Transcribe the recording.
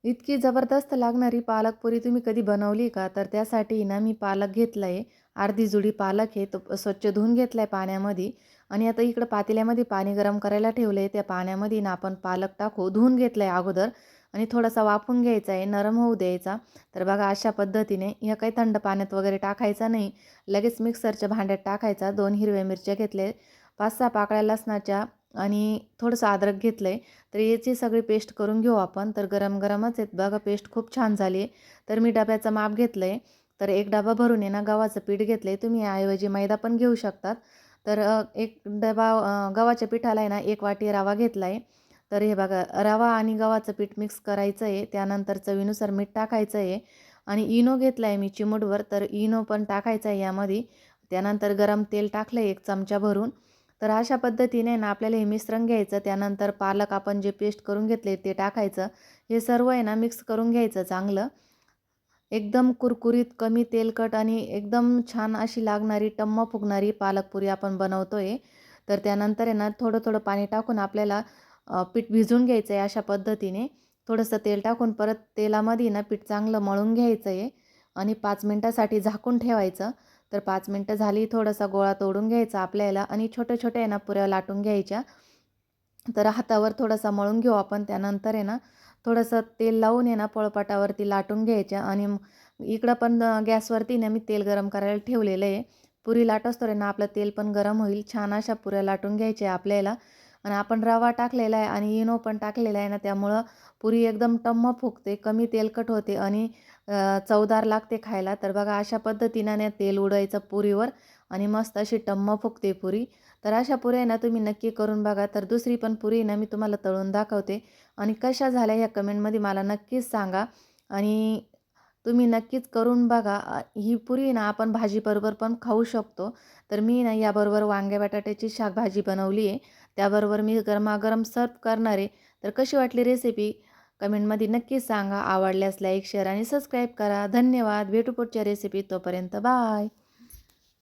इतकी जबरदस्त लागणारी पालक पुरी तुम्ही कधी बनवली का? तर त्यासाठी ना मी पालक घेतला आहे. अर्धी जुडी पालक आहे. तो स्वच्छ धुवून घेतला आहे पाण्यामध्ये आणि आता इकडं पातेल्यामध्ये पाणी गरम करायला ठेवलं आहे. त्या पाण्यामध्ये ना आपण पालक टाकू. धुवून घेतला आहे अगोदर आणि थोडासा वाफवून घ्यायचा आहे, नरम होऊ द्यायचा. तर बघा अशा पद्धतीने ह्या काही थंड पाण्यात वगैरे टाकायचा नाही. लगेच मिक्सरच्या भांड्यात टाकायचा. 2 हिरव्या मिरच्या घेतले, 5-6 पाकळ्या लसणाच्या आणि थोडंसं अद्रक घेतलं आहे. तर याची सगळी पेस्ट करून घेऊ आपण. तर गरम-गरमच आहेत बघा, पेस्ट खूप छान झाली आहे. तर मी डब्याचं माप घेतलं आहे. तर एक डबा भरून आहे ना गव्हाचं पीठ घेतलं आहे. तुम्ही याऐवजी मैदा पण घेऊ शकतात. तर एक डबा गव्हाच्या पिठाला आहे ना 1 वाटी रवा घेतला आहे. तर हे बघा, रवा आणि गव्हाचं पीठ मिक्स करायचं आहे. त्यानंतर चवीनुसार मीठ टाकायचं आहे आणि इनो घेतला आहे मी चिमूटभर. तर इनो पण टाकायचा आहे यामध्ये. त्यानंतर गरम तेल टाकलं आहे 1 चमचा भरून. तर अशा पद्धतीने ना आपल्याला हे मिश्रण घ्यायचं. त्यानंतर पालक आपण जे पेस्ट करून घेतले ते टाकायचं. हे सर्व आहे ना मिक्स करून घ्यायचं चांगलं. एकदम कुरकुरीत, कमी तेलकट आणि एकदम छान अशी लागणारी, टम्म फुगणारी पालकपुरी आपण बनवतोय. तर त्यानंतर आहे ना थोडं-थोडं पाणी टाकून आपल्याला पीठ भिजवून घ्यायचं आहे अशा पद्धतीने. थोडंसं तेल टाकून परत तेलामध्ये ना पीठ चांगलं मळून घ्यायचं आहे आणि 5 मिनिटासाठी झाकून ठेवायचं. तर 5 मिनिटं झाली, थोडासा गोळा तोडून घ्यायचा आपल्याला आणि छोट्या-छोट्या आहे ना पुऱ्या लाटून घ्यायच्या. तर हातावर थोडासा मळून घेऊ आपण. त्यानंतर आहे ना थोडंसं तेल लावून आहे ना पळपाटावरती लाटून घ्यायच्या आणि इकडं पण गॅसवरती ना मी तेल गरम करायला ठेवलेलं आहे. पुरी लाटोस्तोवर आहे ना आपलं तेल पण गरम होईल. छान अशा पुऱ्या लाटून घ्यायच्या आपल्याला आणि आपण रवा टाकलेला आहे आणि इनो पण टाकलेला आहे ना, त्यामुळं पुरी एकदम टम्म फुगते, कमी तेलकट होते आणि चवदार लागते खायला. तर बघा अशा पद्धतीने तेल उडायचं पुरीवर आणि मस्त अशी टम्म फुगते पुरी. तर अशा पुऱ्या ना तुम्ही नक्की करून बघा. तर दुसरी पण पुरी ना मी तुम्हाला तळून दाखवते आणि कशा झाल्या ह्या कमेंटमध्ये मला नक्कीच सांगा आणि तुम्ही नक्कीच करून बघा. ही पुरी ना आपण भाजीबरोबर पण खाऊ शकतो. तर मी ना याबरोबर वांग्या बटाट्याची शाकभाजी बनवली आहे. त्याबरोबर मी गरमागरम सर्व्ह करणार आहे. तर कशी वाटली रेसिपी कमेंटमध्ये नक्कीच सांगा. आवडल्यास लाईक, शेअर आणि सबस्क्राईब करा. धन्यवाद. भेटू पुढच्या रेसिपीत. तोपर्यंत बाय.